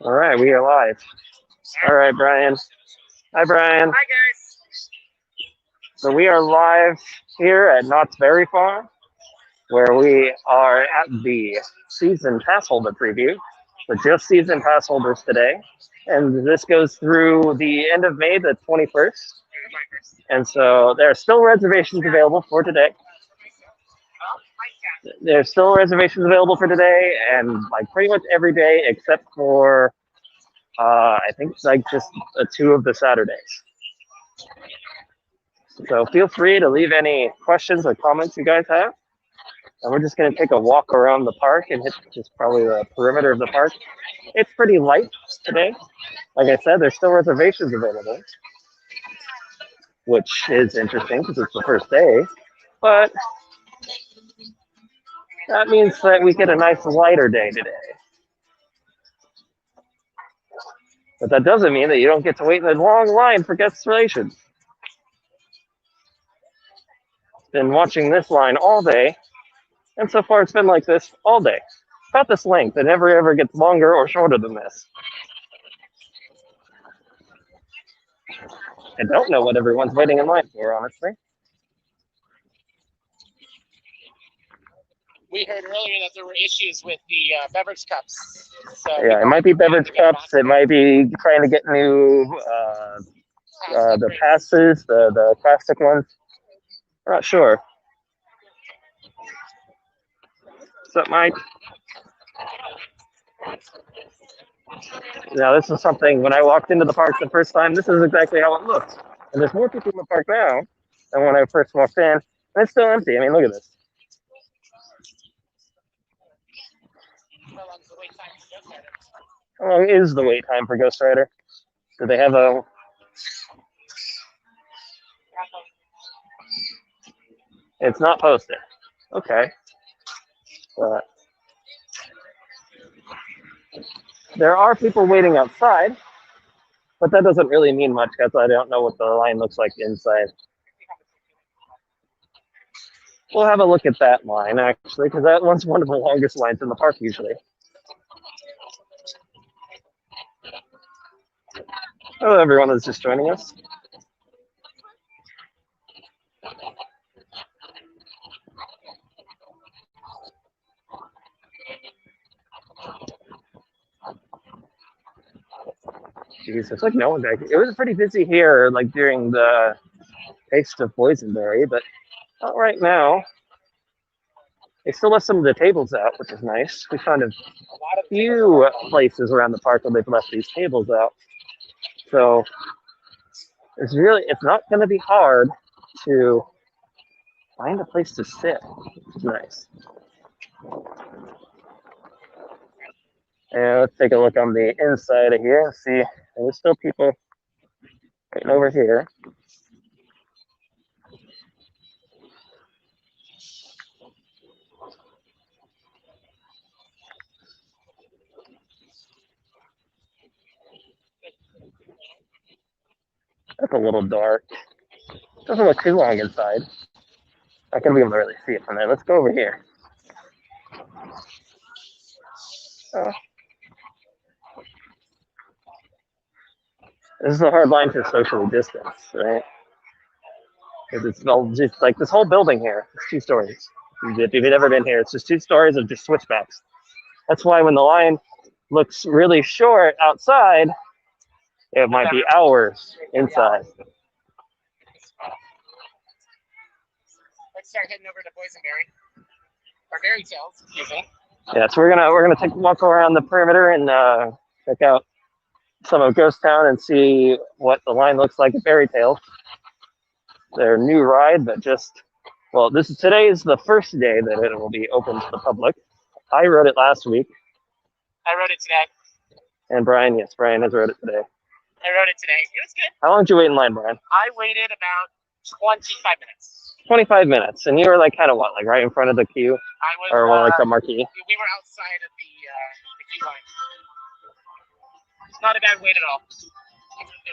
All right, we are live. All right, Brian. Hi, Brian. Hi, guys. So we are live here at Knott's Berry Farm, where we are at the season pass holder preview for just season pass holders today. And this goes through the end of May, the 21st. And so there are still reservations available for today. There's still reservations available for today, and like pretty much every day except for I think it's like just 2 of the Saturdays. So feel free to leave any questions or comments you guys have. And we're just going to take a walk around the park and hit just probably the perimeter of the park. It's pretty light today. Like I said, there's still reservations available, which is interesting because it's the first day. But that means that we get a nice lighter day today. But that doesn't mean that you don't get to wait in a long line for guest relations. Been watching this line all day, and so far it's been like this all day. About this length. It never ever gets longer or shorter than this. I don't know what everyone's waiting in line for, honestly. We heard earlier that there were issues with the beverage cups. So yeah, it might be beverage cups. It might be trying to get new the passes, the plastic ones. I'm not sure. What's up, Mike? Now, this is something, when I walked into the park the first time, this is exactly how it looks. And there's more people in the park now than when I first walked in. And it's still empty. I mean, look at this. How long is the wait time for Ghost Rider? Do they have a... It's not posted. Okay. But there are people waiting outside, but that doesn't really mean much because I don't know what the line looks like inside. We'll have a look at that line, actually, because that one's one of the longest lines in the park usually. Hello, everyone that's just joining us. Jeez, it's like no one back. It was pretty busy here, like during the Taste of Boysenberry, but not right now. They still left some of the tables out, which is nice. We found a few places around the park where they've left these tables out. So it's not going to be hard to find a place to sit. It's nice. And let's take a look on the inside of here and see. There's still people waiting over here. That's a little dark. Doesn't look too long inside. Not gonna be able to really see it from there. Let's go over here. This is a hard line to socially distance, right? Because it's all just like this whole building here. It's 2 stories. If you've never been here, it's just 2 stories of just switchbacks. That's why when the line looks really short outside, it might be hours inside. Let's start heading over to Boysenberry. Or Berry Tales, excuse me. Yeah, so we're gonna take a walk around the perimeter and check out some of Ghost Town and see what the line looks like at Berry Tales. Their new ride, but today is the first day that it will be open to the public. I rode it last week. I rode it today. And Brian has rode it today. I rode it today. It was good. How long did you wait in line, Brian? I waited about 25 minutes. 25 minutes. And you were like kind of what, like right in front of the queue? I was, or like the marquee? We were outside of the queue line. It's not a bad wait at all.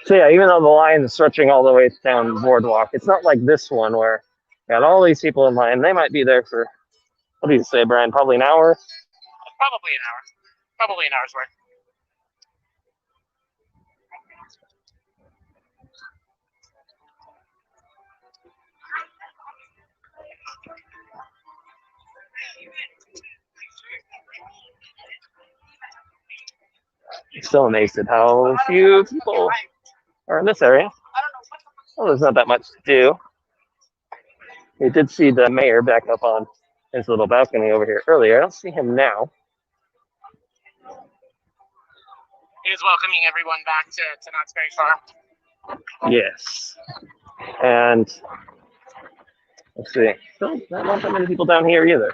So yeah, even though the line is stretching all the way down the boardwalk, it's not like this one where you got all these people in line. They might be there for, what do you say, Brian? Probably an hour? Probably an hour. Probably an hour's worth. still amazed at how few people are in this area. Well, there's not that much to do. We did see the mayor back up on his little balcony over here earlier. I don't see him now. He was welcoming everyone back to Knott's Berry Farm. Yes. And let's see. Not that many people down here either.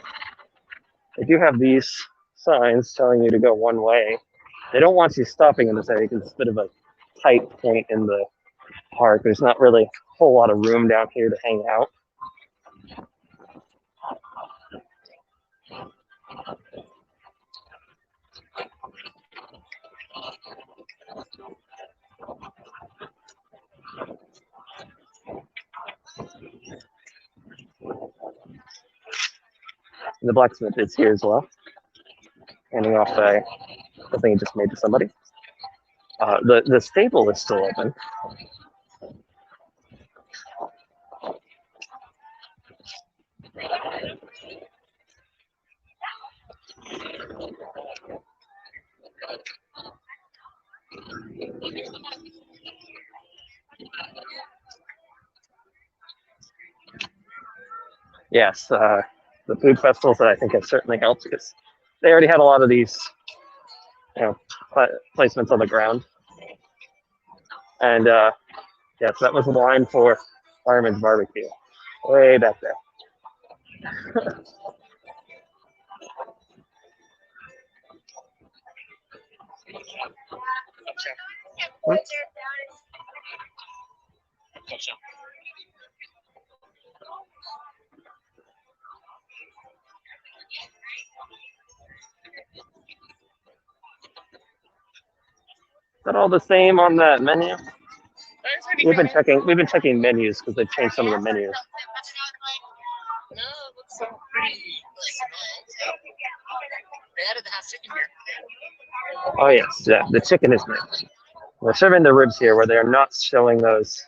They do have these signs telling you to go one way. They don't want you stopping in this area because it's a bit of a tight point in the park. There's not really a whole lot of room down here to hang out. The blacksmith is here as well, handing off something he just made to somebody. The stable is still open. Yes, the food festivals that I think have certainly helped because they already had a lot of these, placements on the ground. And yes, that was the line for Fireman's Barbecue, way back there. Is that all the same on that menu? We've been checking menus because they've changed some of the menus. No, it looks so pretty. They added the half chicken here. Oh yes, yeah, the chicken is new. We're serving the ribs here, where they are not showing those.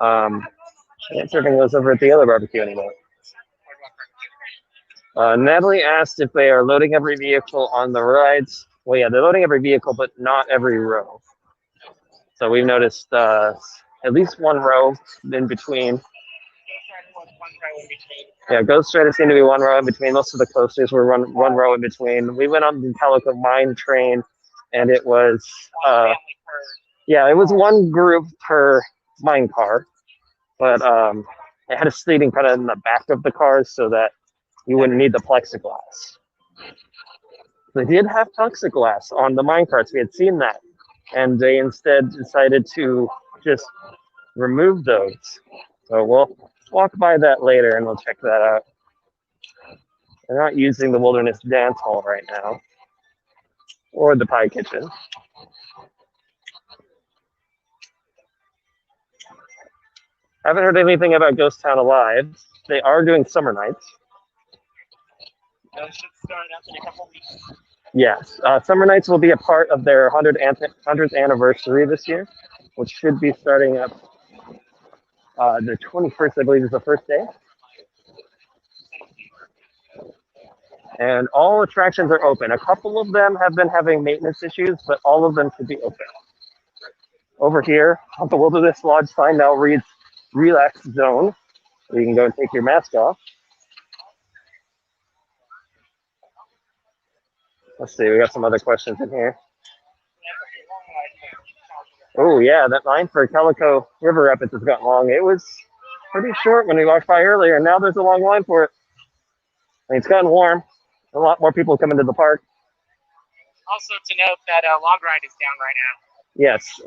They're not serving those over at the other barbecue anymore. Natalie asked if they are loading every vehicle on the rides. Well, yeah, they're loading every vehicle, but not every row. So we've noticed at least one row in between. Yeah, Ghost Rider seemed to be one row in between. Most of the coasters were one row in between. We went on the Calico Mine train, and it was it was one group per mine car, but it had a seating kind of in the back of the cars so that you wouldn't need the plexiglass. They did have plexiglass on the mine carts. We had seen that, and they instead decided to just remove those. So we'll walk by that later and we'll check that out. They're not using the Wilderness Dance Hall right now, or the Pie Kitchen. Haven't heard anything about Ghost Town Alive. They are doing summer nights. Those should start up in a couple weeks. Yes, summer nights will be a part of their 100th anniversary this year, which should be starting up the 21st, I believe, is the first day. And all attractions are open. A couple of them have been having maintenance issues, but all of them should be open. Over here, on the Wilderness Lodge sign now reads Relax Zone. So you can go and take your mask off. Let's see, we got some other questions in here. Oh yeah, that line for Calico River Rapids has gotten long. It was pretty short when we walked by earlier, and now there's a long line for it. I mean, it's gotten warm. A lot more people coming to the park. Also to note that log ride is down right now. Yes,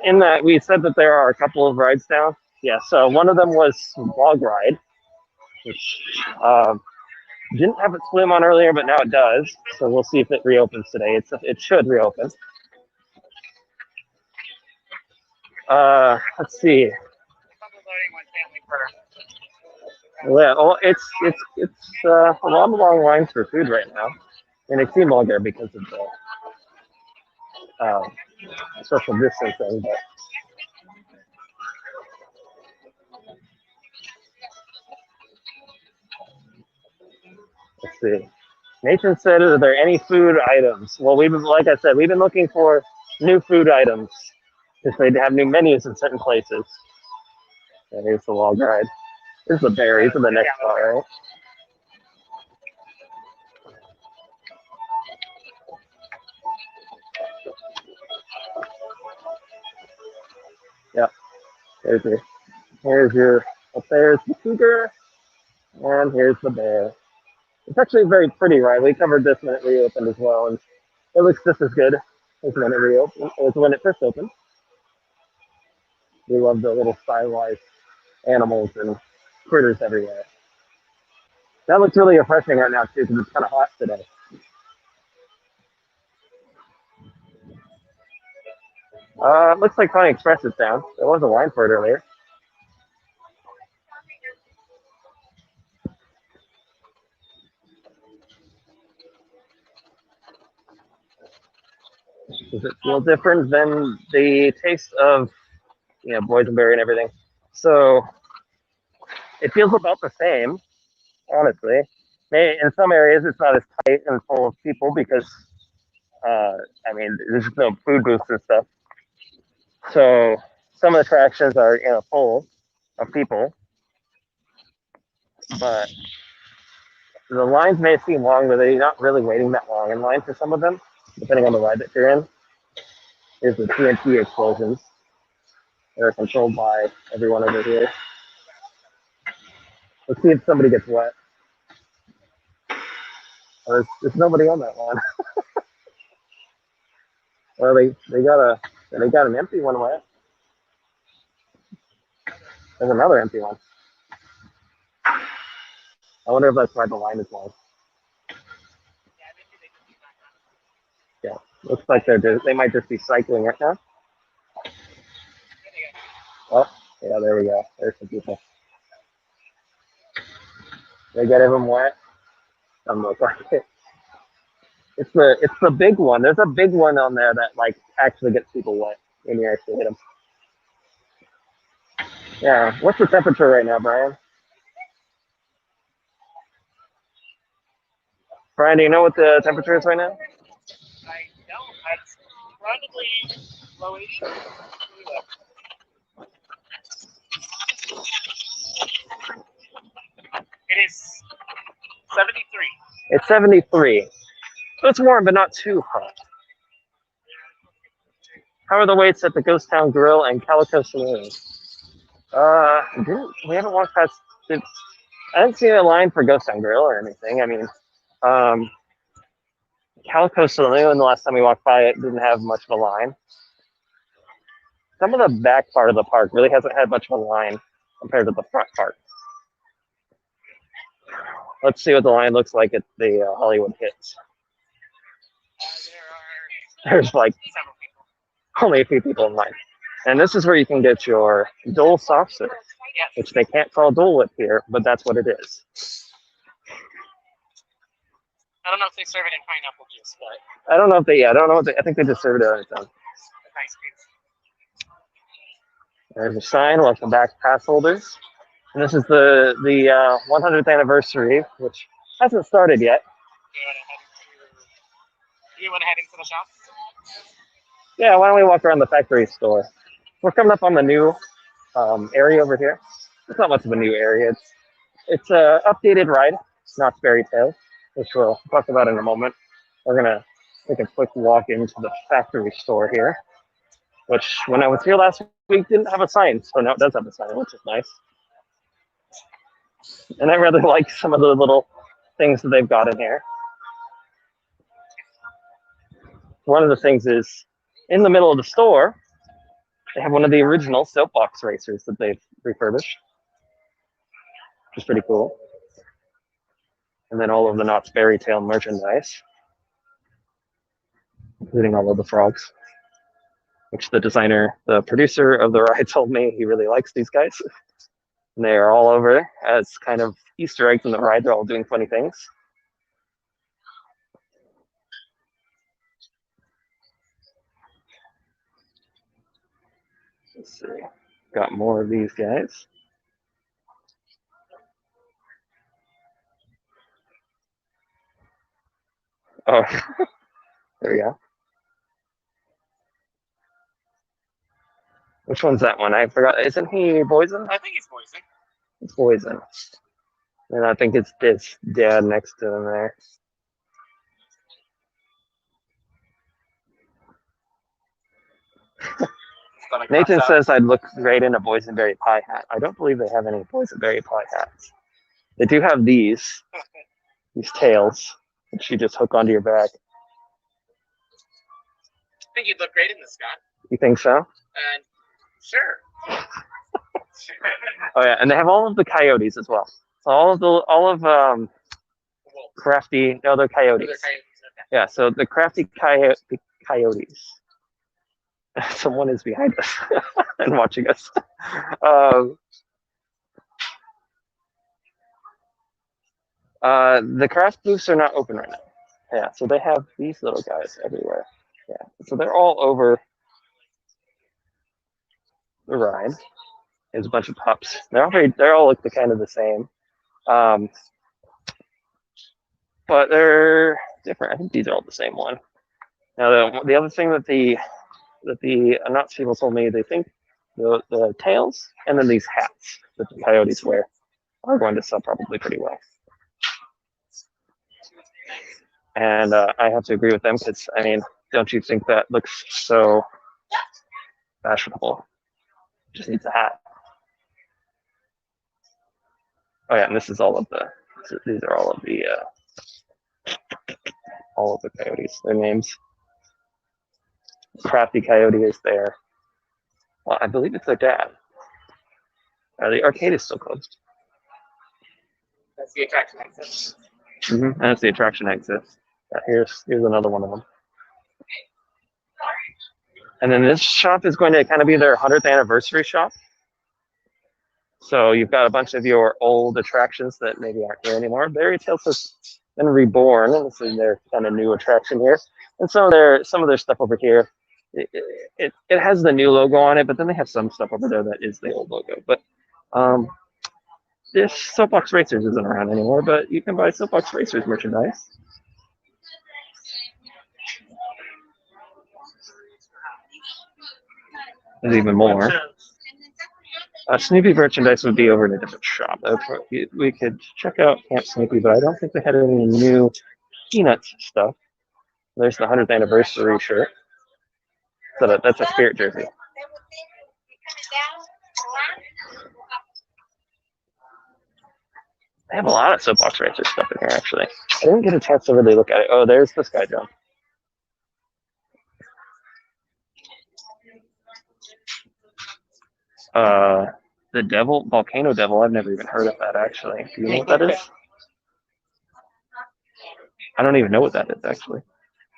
in that we said that there are a couple of rides down. Yes, one of them was log ride, which didn't have its swim on earlier, but now it does. So we'll see if it reopens today. It should reopen. Let's see. Yeah, well, it's a lot of long lines for food right now, and it seemed longer because of the social distancing. But let's see. Nathan said, "Are there any food items?" Well, like I said, we've been looking for new food items because they have new menus in certain places. And here's the log ride. Here's the berries in the next spot, right? Yep. Here's your. Up there's the cougar, and here's the bear. It's actually very pretty ride. We covered this when it reopened as well, and it looks just as good as when it reopened, as when it first opened. We love the little stylized animals and critters everywhere. That looks really refreshing right now too, because it's kind of hot today. Looks like Pony Express is down. There was a line for it earlier. Does it feel different than the taste of, boysenberry and everything? So it feels about the same, honestly. In some areas, it's not as tight and full of people because, there's just no food booths and stuff. So some of the attractions are, full of people, but the lines may seem long, but they're not really waiting that long in line for some of them, depending on the ride that you're in. Here's the TNT explosions. They're controlled by everyone over here. Let's see if somebody gets wet. There's nobody on that one. Well, they got an empty one wet. There's another empty one. I wonder if that's why the line is long. Yeah, looks like they might just be cycling right now. Oh, yeah, there we go. There's some people. They get them wet. I'm look like it. It's the big one. There's a big one on there that like actually gets people wet when you actually hit them. Yeah. What's the temperature right now, Brian? Brian, do you know what the temperature is right now? I don't. It's probably low 80s. It is 73. It's 73. So it's warm, but not too hot. How are the waits at the Ghost Town Grill and Calico Saloon? We haven't walked past. I didn't see a line for Ghost Town Grill or anything. Calico Saloon, the last time we walked by it, didn't have much of a line. Some of the back part of the park really hasn't had much of a line compared to the front part. Let's see what the line looks like at the Hollywood Hits. There's like only a few people in line. And this is where you can get your Dole soft serve, which they can't call Dole Whip here, but that's what it is. I don't know if they serve it in pineapple juice, but I don't know if they, I think they just serve it on its own. Nice piece. There's a sign, welcome back, pass holders. And this is the 100th anniversary, which hasn't started yet. Do you want to head into the shop? Yeah, why don't we walk around the factory store? We're coming up on the new area over here. It's not much of a new area. It's a updated ride, Knott's Fairy Tale, which we'll talk about in a moment. We're gonna take a quick walk into the factory store here, which when I was here last week didn't have a sign, so now it does have a sign, which is nice. And I really like some of the little things that they've got in here. One of the things is in the middle of the store, they have one of the original soapbox racers that they've refurbished, which is pretty cool. And then all of the Knott's Fairy Tale merchandise, including all of the frogs, which the producer of the ride told me he really likes these guys. And they are all over as kind of Easter eggs in the ride. They're all doing funny things. Let's see. Got more of these guys. Oh, there we go. Which one's that one? I forgot. Isn't he poison? I think it's poison. It's poison. And I think it's this dad next to him there. Nathan says I'd look great in a boysenberry pie hat. I don't believe they have any boysenberry pie hats. They do have these tails, which you just hook onto your back. I think you'd look great in this, Scott. You think so? Sure. Oh yeah, and they have all of the coyotes as well. So all of crafty. No, they're coyotes. They're coyotes. Okay. Yeah, so the crafty coyotes. Someone is behind us and watching us. The craft booths are not open right now. Yeah, so they have these little guys everywhere. Yeah, so they're all over the ride. There's a bunch of pups. They're all look kind of the same, but they're different. I think these are all the same one. Now the other thing that the Knott people told me, they think the tails and then these hats that the coyotes wear are going to sell probably pretty well. And I have to agree with them because, I mean, don't you think that looks so fashionable? Just needs a hat. Oh yeah, and this is all of the. These are all of the coyotes. Their names. Crafty Coyote is there. Well, I believe it's their dad. The arcade is still closed. That's the attraction exit. And that's the attraction exit. Here's another one of them. And then this shop is going to kind of be their 100th anniversary shop. So you've got a bunch of your old attractions that maybe aren't here anymore. Fairy Tales has been reborn, and this is their kind of new attraction here. And some of their stuff over here, it has the new logo on it, but then they have some stuff over there that is the old logo. But this Soapbox Racers isn't around anymore, but you can buy Soapbox Racers merchandise. There's even more. Snoopy merchandise would be over in a different shop. We could check out Camp Snoopy, but I don't think they had any new Peanuts stuff. There's the 100th anniversary shirt. So that's a Spirit jersey. They have a lot of Soapbox Racer stuff in here, actually. I didn't get a chance to really look at it. Oh, there's the Sky Jump. The Volcano Devil, I've never even heard of that, actually. Do you know what that is? I don't even know what that is, actually.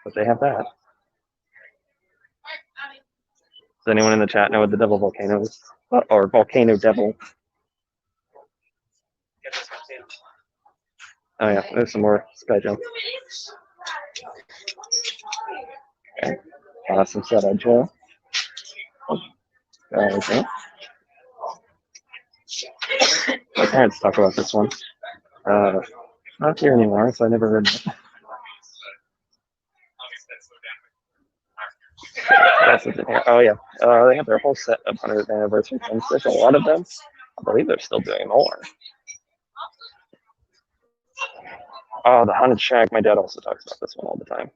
But they have that. Does anyone in the chat know what the Devil Volcano is? Or Volcano Devil? Oh yeah, there's some more Sky Jump. Okay. Some Sad-Eyed Joe. Okay. My parents talk about this one. Not here anymore, so I never heard of it. What else is in here? Oh yeah, they have their whole set of 100th anniversary things. There's a lot of them. I believe they're still doing more. Oh, the Haunted Shack. My dad also talks about this one all the time.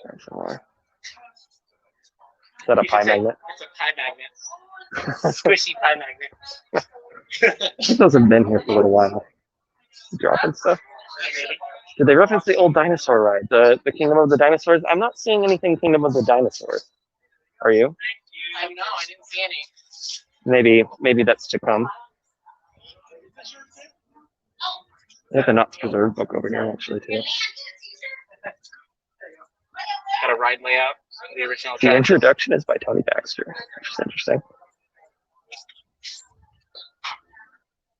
There's some more. Is that a pie magnet? It's a pie magnet. Squishy pie magnet. I think those have been here for a little while. Dropping stuff. Did they reference the old dinosaur ride, the Kingdom of the Dinosaurs? I'm not seeing anything Kingdom of the Dinosaurs. Are you? No, I didn't see any. Maybe that's to come. They have the Knott's Preserved book over here, actually, too. Got a ride layout. The original. The introduction is by Tony Baxter, which is interesting.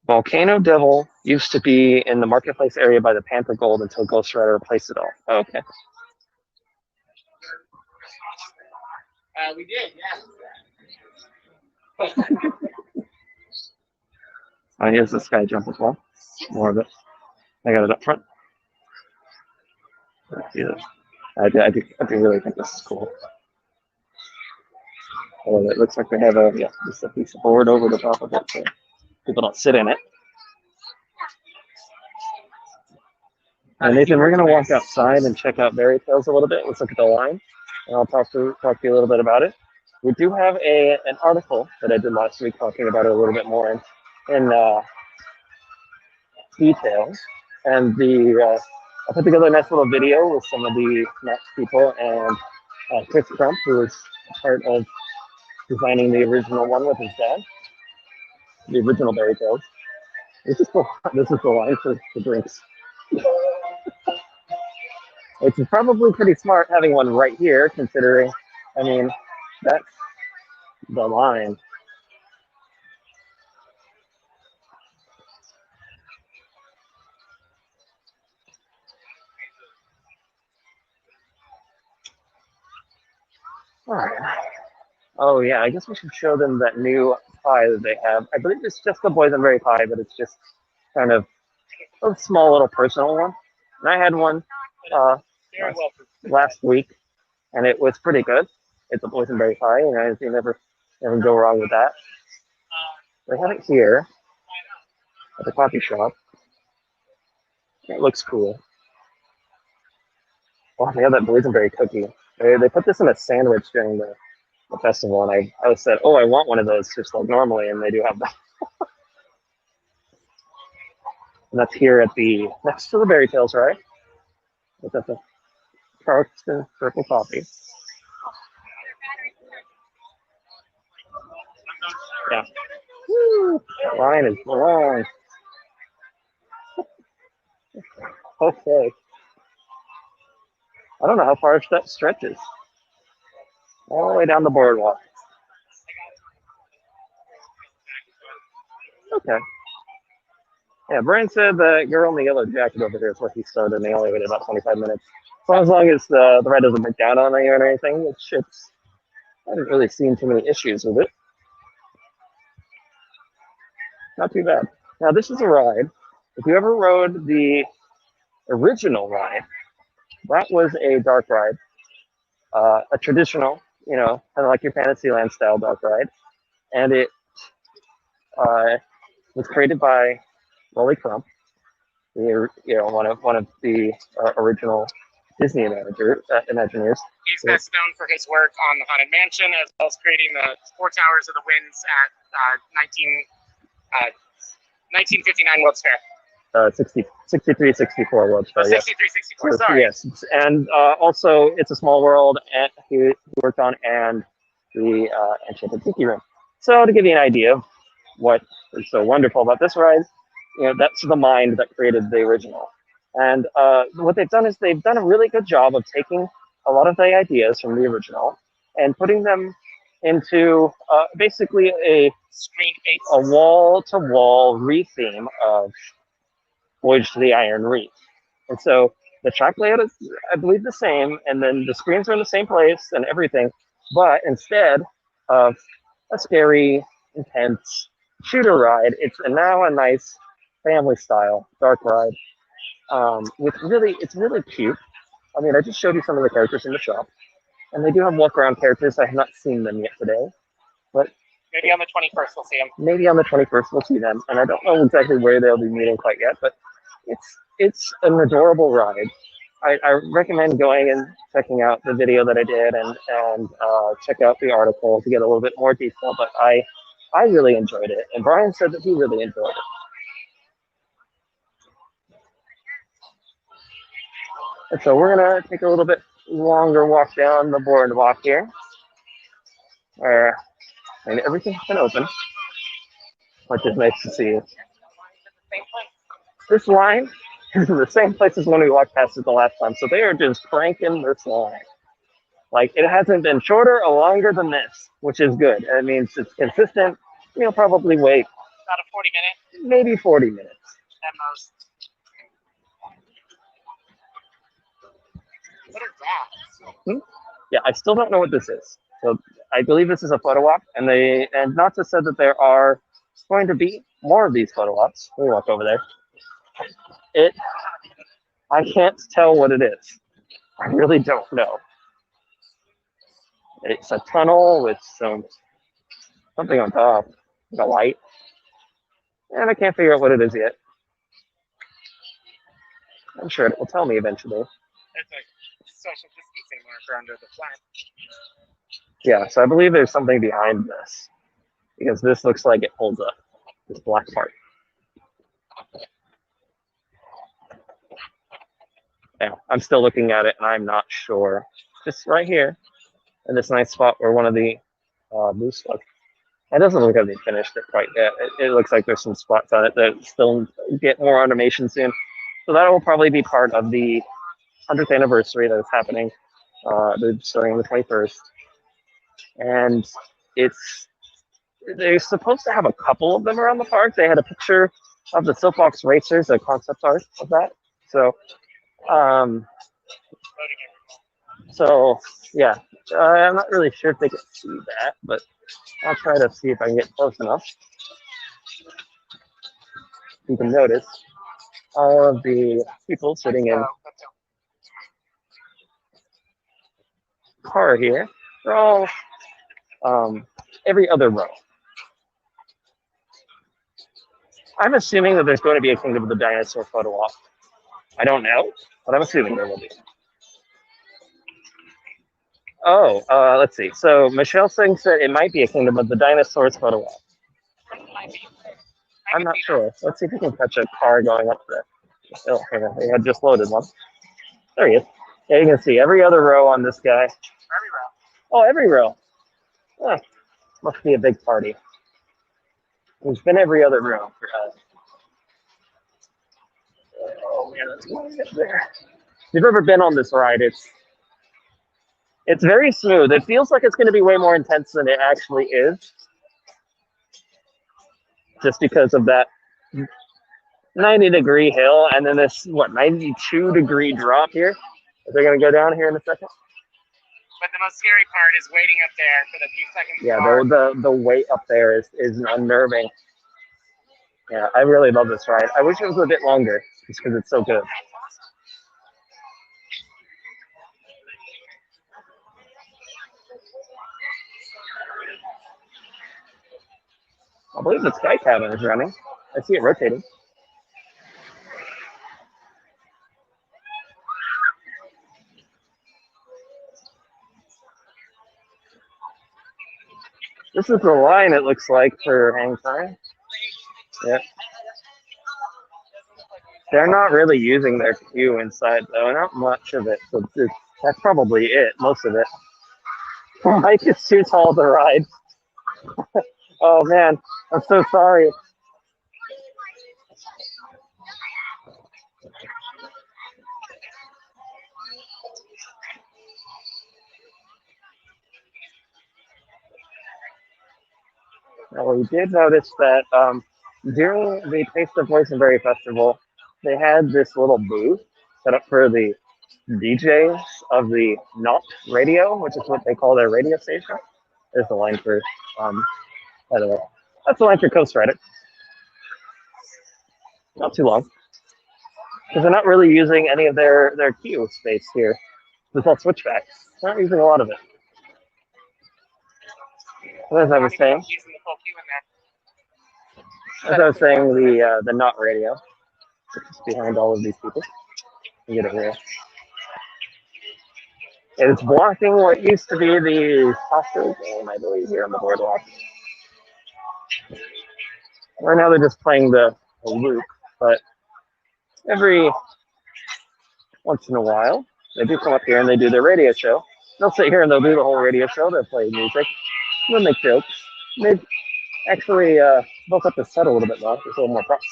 Volcano Devil used to be in the marketplace area by the Panther Gold until Ghost Rider replaced it all. Oh, okay. We did, yeah. Here's the Sky Jump as well. more of it. I got it up front. Yeah. I do really think this is cool. Oh, it looks like they have just a piece of board over the top of it, so people don't sit in it. And Nathan, we're gonna walk outside and check out Berry Tales a little bit. Let's look at the line, and I'll talk to you a little bit about it. We do have an article that I did last week talking about it a little bit more in detail, and I put together a nice little video with some of the Knott people and Chris Crump, who was part of designing the original one with his dad, the original Berry Tales. This is the line for the drinks. Which is probably pretty smart having one right here, considering, I mean, that's the line. All right. Oh yeah, I guess we should show them that new pie that they have. I believe it's just the boysenberry pie, but it's just kind of a small little personal one. And I had one last week, and it was pretty good. It's a boysenberry pie, and you never go wrong with that. They have it here at the coffee shop. It looks cool. Oh, they have that boysenberry cookie. They put this in a sandwich during the festival, and I said, oh, I want one of those just like normally, and they do have that. And that's here at next to the Berry Tales, right? It's at the Charleston Purple Coffee. Yeah. Woo, that line is long. Okay. I don't know how far that stretches. All the way down the boardwalk. Okay. Yeah, Brian said the girl in the yellow jacket over here is where he started, and they only waited about 25 minutes. So as long as the ride doesn't break down on you or anything, I haven't really seen too many issues with it. Not too bad. Now, this is a ride. If you ever rode the original ride, that was a dark ride, a traditional, kind of like your Fantasyland style dark ride, and it was created by Wally Crump, one of the original Disney Imagineers. He's best known for his work on the Haunted Mansion, as well as creating the Four Towers of the Winds at 1959 World's Fair. 63, 64 World's Fair. 63, 64, sorry. Yes, and also It's a Small World, and he worked on, and the Enchanted Tiki Room. So to give you an idea of what is so wonderful about this ride, that's the mind that created the original. And what they've done is they've done a really good job of taking a lot of the ideas from the original and putting them into basically a wall-to-wall re-theme of Voyage to the Iron Reef. And so the track layout is, I believe, the same, and then the screens are in the same place and everything, but instead of a scary, intense shooter ride, it's now a nice family-style dark ride. It's really cute. I mean, I just showed you some of the characters in the shop, and they do have walk-around characters. I have not seen them yet today, but maybe on the 21st we'll see them. Maybe on the 21st we'll see them, and I don't know exactly where they'll be meeting quite yet, but it's an adorable ride. I recommend going and checking out the video that I did and check out the article to get a little bit more detail, but I really enjoyed it, and Brian said that he really enjoyed it. And so we're going to take a little bit longer walk down the boardwalk here, where everything's been open, which is nice to see. This line is the same place as when we walked past it the last time, so they are just cranking this line. Like, it hasn't been shorter or longer than this, which is good. It means it's consistent. You'll probably wait about a 40 minutes. Maybe 40 minutes. At most. What is that? Yeah, I still don't know what this is. So I believe this is a photo op, and Knott just said that there are going to be more of these photo ops. Let me walk over there. I can't tell what it is. I really don't know. It's a tunnel with something on top, like a light, and I can't figure out what it is yet. I'm sure it will tell me eventually. It's a social distancing marker under the flag. Yeah, so I believe there's something behind this, because this looks like it holds up, this black part. Yeah, I'm still looking at it, and I'm not sure. Just right here, in this nice spot where one of the moose was. It doesn't look like they finished it quite yet. It looks like there's some spots on it that still get more automation soon. So that will probably be part of the 100th anniversary that is happening. They're starting on the 21st. And they're supposed to have a couple of them around the park. They had a picture of the Soapbox Racers, a concept art of that. So yeah, I'm not really sure if they can see that, but I'll try to see if I can get close enough. You can notice all of the people sitting in car here. They're all every other row. I'm assuming that there's going to be a Kingdom of the Dinosaur photo op. I don't know, but I'm assuming there will be. Oh, let's see. So Michelle thinks that it might be a Kingdom of the Dinosaurs photo op. I'm not sure. Let's see if we can catch a car going up there. Oh, hang on. They had just loaded one. There he is. Yeah, you can see every other row on this guy. Every row. Oh, every row. Oh, must be a big party. There's been every other row for us. Oh man, that's going up there. If you've ever been on this ride, it's very smooth. It feels like it's going to be way more intense than it actually is, just because of that 90-degree hill and then this 92-degree drop here. They're going to go down here in a second. But the most scary part is waiting up there for the few seconds. Yeah, the wait up there is unnerving. Yeah, I really love this ride. I wish it was a bit longer, just because it's so good. I believe the Sky Cabin is running. I see it rotating. This is the line, it looks like, for hang time. Yep. They're not really using their queue inside, though. Not much of it. So that's probably it, most of it. Mike is too tall to ride. Oh, man. I'm so sorry. Well, we did notice that during the Taste of Boysenberry Festival, they had this little booth set up for the DJs of the Knott radio, which is what they call their radio station. There's the line for, by the way, that's the line for Coast Rider. Not too long. Because they're not really using any of their queue space here. It's all switchbacks. They're not using a lot of it. As I was saying, the Knott radio, which is behind all of these people. You get it here. It's blocking what used to be the Passholder game, I believe, here on the boardwalk. Right now they're just playing the loop, but every once in a while, they do come up here and they do their radio show. They'll sit here and they'll do the whole radio show. They'll play music. They'll make jokes. They've actually built up the set a little bit more. There's a little more props.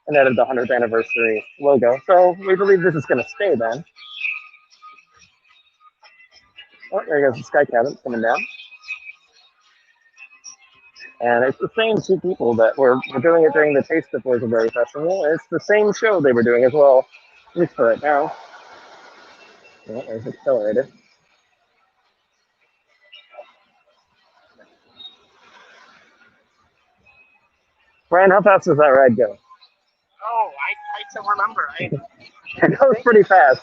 And added the 100th anniversary logo. So we believe this is going to stay then. Oh, there goes the Sky Cabin coming down. And it's the same two people that were doing it during the Taste of Boysenberry Festival. It's the same show they were doing as well, at least for right now. Oh, there's the accelerator. Brian, how fast does that ride go? Oh, to remember, right? It goes pretty fast.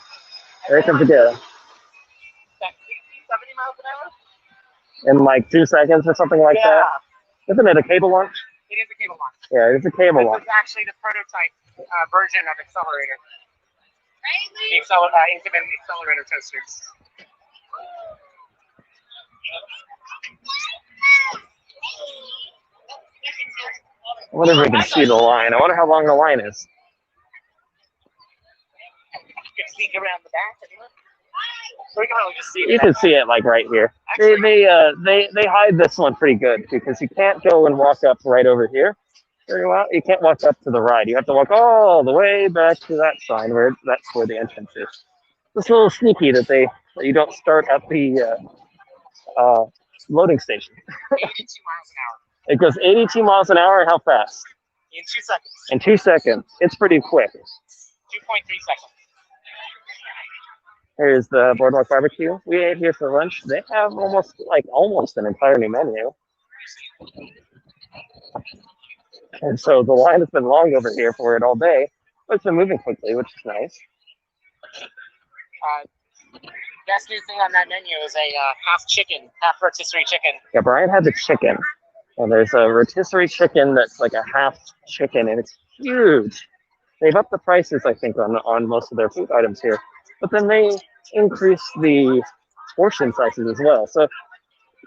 There comes the go. That 60, 70 miles an hour? In like 2 seconds or something like that. Isn't it a cable launch? It is a cable launch. Yeah, it's a cable This launch. is actually the prototype version of accelerator. The Intamin accelerator toasters. I wonder if we can see the line. I wonder how long the line is. You can sneak around the back. We can really just see You can see it like right here. They hide this one pretty good because you can't go and walk up right over here very well. You can't walk up to the right. You have to walk all the way back to that sign where that's where the entrance is. It's a little sneaky that you don't start at the loading station. 82 miles an hour. It goes 82 miles an hour. How fast? In 2 seconds. In 2 seconds. It's pretty quick. 2.3 seconds. Here's the Boardwalk Barbecue. We ate here for lunch. They have almost an entire new menu. And so the line has been long over here for it all day, but it's been moving quickly, which is nice. Best new thing on that menu is a half chicken, half rotisserie chicken. Yeah, Brian had the chicken. And there's a rotisserie chicken that's like a half chicken, and it's huge. They've upped the prices, I think, on most of their food items here. But then they increased the portion sizes as well. So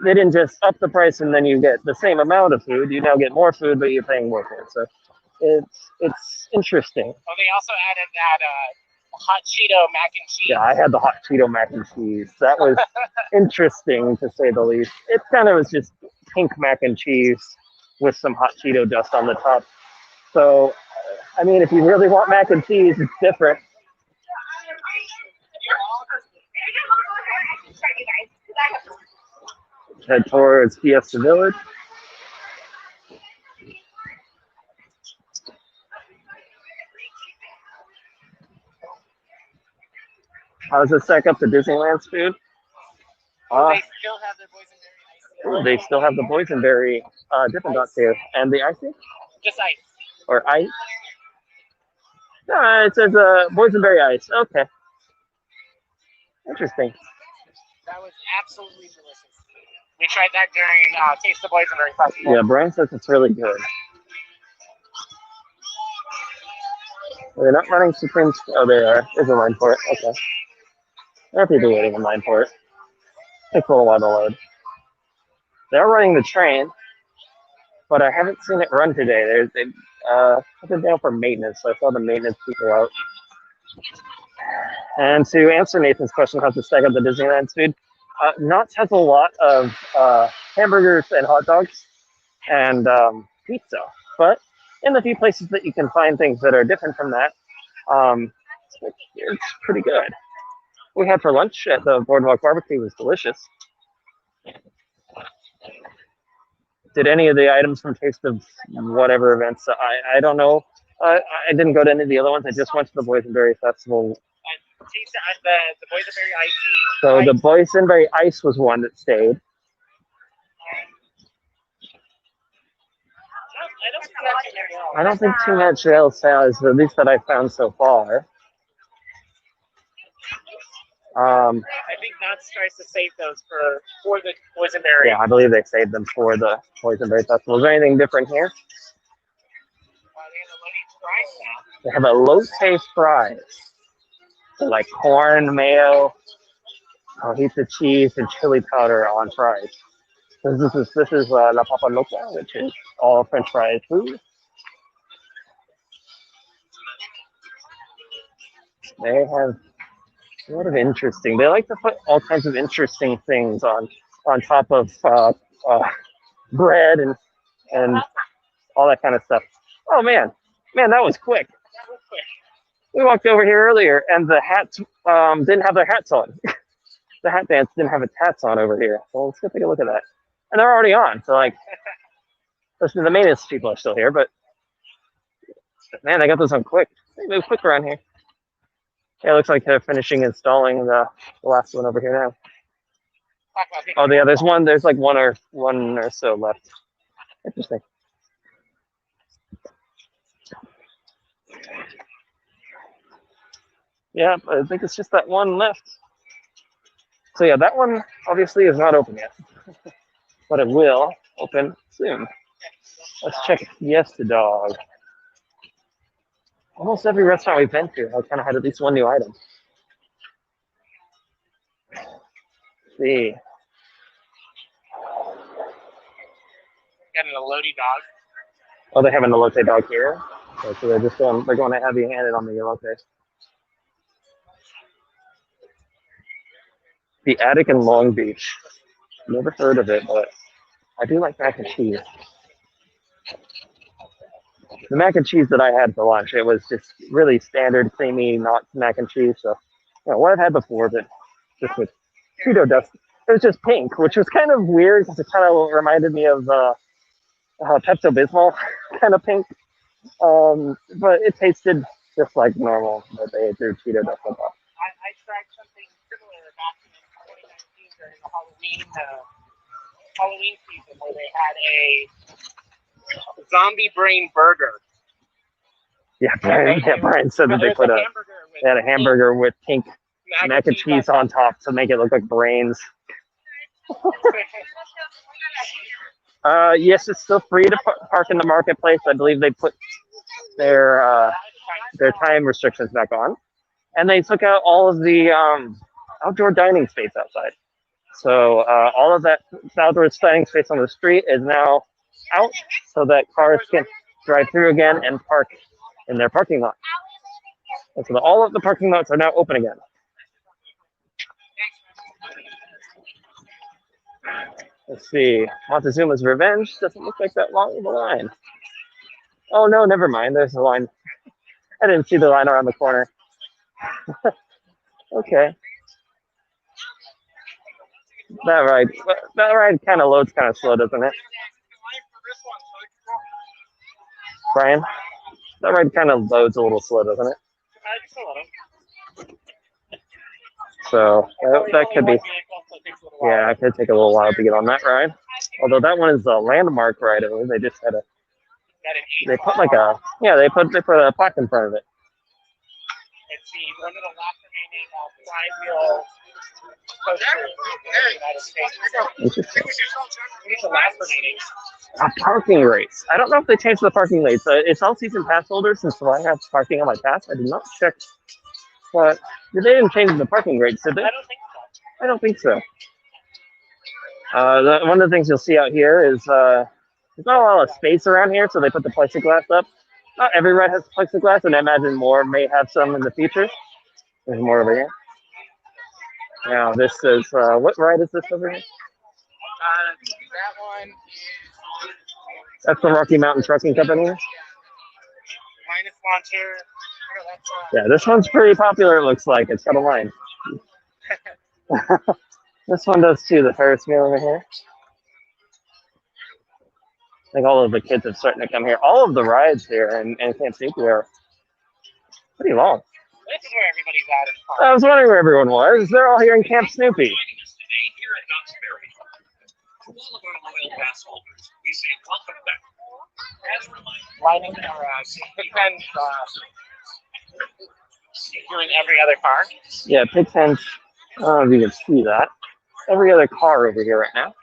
they didn't just up the price and then you get the same amount of food. You now get more food, but you're paying more for it. So it's interesting. Oh, they also added that hot Cheeto mac and cheese. Yeah, I had the hot Cheeto mac and cheese. That was interesting, to say the least. It kind of was just pink mac and cheese with some hot Cheeto dust on the top. So, I mean, if you really want mac and cheese, it's different. Head towards Fiesta Village. How does it stack up to Disneyland's food? They still have their boysenberry ice. They still have the boysenberry Dippin' Dots here. And the icy? Just ice. Or ice? No, it says boysenberry ice. Okay. Interesting. That was absolutely delicious. We tried that during Taste the Boysenberry Festival. Yeah, Brian says it's really good. They're not running Supreme. Oh, they are. There's a line for it. Okay. There are people waiting in line for it. Takes a little while to load. They're running the train, but I haven't seen it run today. They put it down for maintenance, so I saw the maintenance people out. And to answer Nathan's question, how to stack up the Disneyland food, Knott has a lot of hamburgers and hot dogs and pizza, but in the few places that you can find things that are different from that, it's pretty good. We had for lunch at the Boardwalk Barbecue was delicious. Did any of the items from Taste of whatever events? I don't know. I didn't go to any of the other ones. I just went to the Boysenberry Festival. The boysenberry icy. So the boysenberry ice was one that stayed. I don't think too much else has, at least that I found so far. I think Knott's tries to save those for the boysenberry. Yeah, I believe they saved them for the Boysenberry Festival. Is there anything different here? They have a low-taste fries. Like corn, mayo, heaps of cheese, and chili powder on fries. This is La Papa Loca, which is all French fries food. They have a lot of interesting. They like to put all kinds of interesting things on top of bread and all that kind of stuff. Oh man, that was quick. We walked over here earlier, and the hats didn't have their hats on. The hat dance didn't have its hats on over here. So let's go take a look at that. And they're already on. So like, listen, the maintenance people are still here, but man, they got those on quick. They move quick around here. Yeah, it looks like they're finishing installing the last one over here now. Oh yeah, there's like one or so left. Interesting. Yeah, I think it's just that one left. So yeah, that one obviously is not open yet, but it will open soon. Let's check Yes to Dog. Almost every restaurant we've been to, I kind of had at least one new item. Let's see. Getting a elote dog. Oh, they have an elote dog here. Okay, so they're going heavy-handed on the elote. The Attic in Long Beach. Never heard of it, but I do like mac and cheese. The mac and cheese that I had for lunch, it was just really standard, creamy, not mac and cheese. So, what I've had before, but just with Cheeto dust. It was just pink, which was kind of weird because it kind of reminded me of Pepto Bismol kind of pink. But it tasted just like normal, but they threw Cheeto dust on top. I tried something similar back in 2019 during the Halloween season where they had a zombie brain burger. Yeah, Brian said that they had a hamburger with pink mac and cheese on top to make it look like brains. Yes, it's still free to park in the marketplace. I believe they put their time restrictions back on, and they took out all of the outdoor dining space outside. So all of that outdoor dining space on the street is now out, so that cars can drive through again and park in their parking lot. And so all of the parking lots are now open again. Let's see. Montezuma's Revenge doesn't look like that long of a line. Oh, no, never mind. There's a line. I didn't see the line around the corner. Okay. That ride kind of loads kind of slow, doesn't it? Brian? That ride kind of loads a little slow, doesn't it? So that could be, yeah, it could take a little while to get on that ride. Although that one is a landmark ride. They just had they put a plaque in front of it. It's one of the last remaining flywheel coasters in the United States. It's the last remaining. Parking rates. I don't know if they changed the parking rates. It's all season pass holders, and so I have parking on my pass. I did not check, but they didn't change the parking rates, did they? I don't think so. One of the things you'll see out here is there's not a lot of space around here, so they put the plexiglass up. Not every ride has plexiglass, and I imagine more may have some in the future. There's more over here. Now, this is, what ride is this over here? That one is... That's the Rocky Mountain Trucking Company. Minus launcher. Yeah, this one's pretty popular, it looks like. It's got a line. This one does too, the Ferris wheel over here. I think all of the kids are starting to come here. All of the rides here in Camp Snoopy are pretty long. This is where everybody's at. I was wondering where everyone was. They're all here in Camp Snoopy. Lighting or Pigpen's doing every other car. Yeah, Pigpen's, I don't know if you can see that. Every other car over here right now.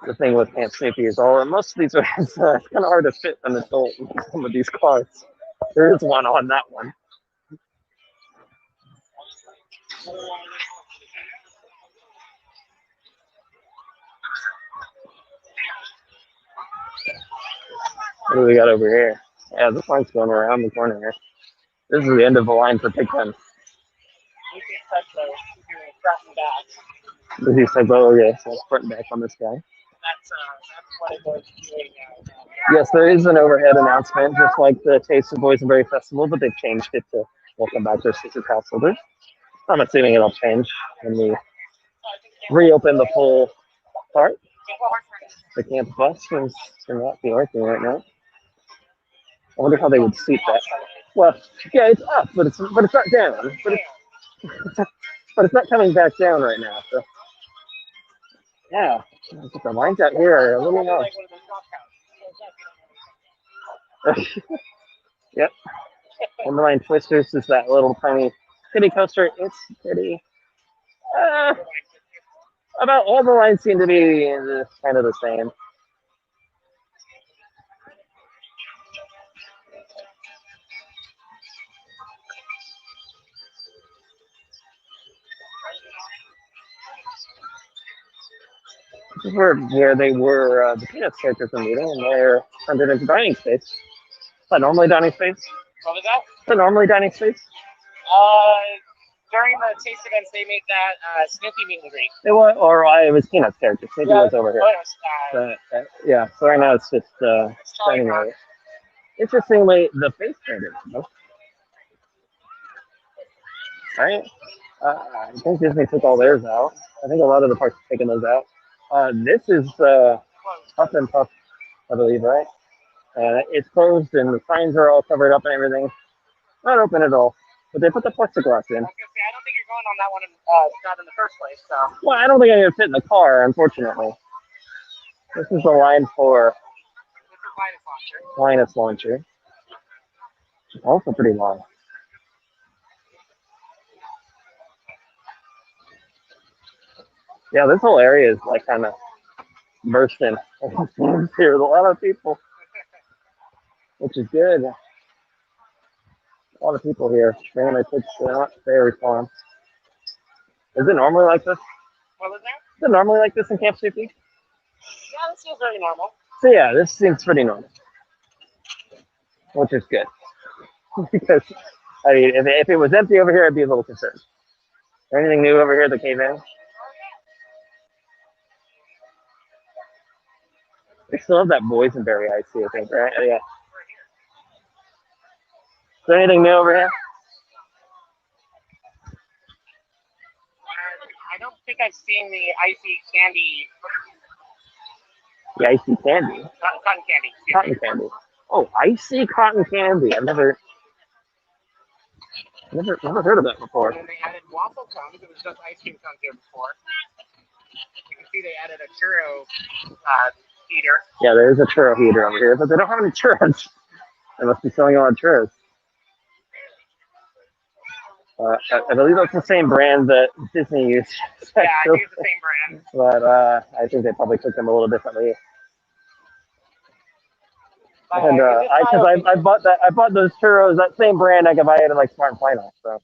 The thing with Camp Snoopy is most of these rides, it's kind of hard to fit an adult in some of these cars. There is one on that one. What do we got over here? Yeah, this line's going around the corner here. This is the end of the line for Pigpen. He said, "Oh, yeah, so front and back on this guy." That's what it was doing. Yes, there is an overhead announcement, just like the Taste of Boysenberry Festival, but they've changed it to welcome back their season pass holders. I'm assuming it'll change when we reopen the full part. The camp bus seems to not be working right now. I wonder how they would seat that. Well, yeah, it's up, but it's not down. But it's not coming back down right now. So yeah, the lines out here are a little long. Yep. Underline Twisters is that little tiny kitty coaster. It's pretty. Uh, about all the lines seem to be kind of the same. This is where they were the Peanuts characters in meeting, and they're turned it into dining space. Is that normally dining space? What was that? Is that normally dining space? During the taste events, they made that Snoopy meet and greet. It was, or it was Peanuts characters. Snoopy was over here. Yeah, so right now it's just dining area. Interestingly, the face painted, right? I think Disney took all theirs out. I think a lot of the parks have taken those out. This is Puff and Puff, I believe, right? It's closed and the signs are all covered up and everything. Not open at all. But they put the plexiglass in. I don't think you're going on that one not in the first place. So. Well, I don't think I'm going to fit in the car, unfortunately. This is the line for Linus Launcher. Also pretty long. Yeah, this whole area is like kind of bursting. There's a lot of people, which is good. A lot of people here. Man, I think Fairy Farm. Is it normally like this? What was that? Is it normally like this in Camp Snoopy? Yeah, this feels very normal. So yeah, this seems pretty normal, which is good. Because I mean, if it was empty over here, I'd be a little concerned. Is there anything new over here that came in? They still have that boysenberry icy, I think, right? Yeah. Is there anything new over here? I don't think I've seen the icy candy. The icy candy? Cotton candy. Cotton candy. Oh, icy cotton candy. I've never heard of that before. And then they added waffle cones. It was just ice cream cones here before. You can see they added a churro heater. Yeah, there is a churro heater over here, but they don't have any churros. They must be selling a lot of churros. I believe that's the same brand that Disney used. Yeah, I think it's the same brand. But I think they probably cook them a little differently. And I bought those churros, that same brand I could buy it at like Smart & Final. So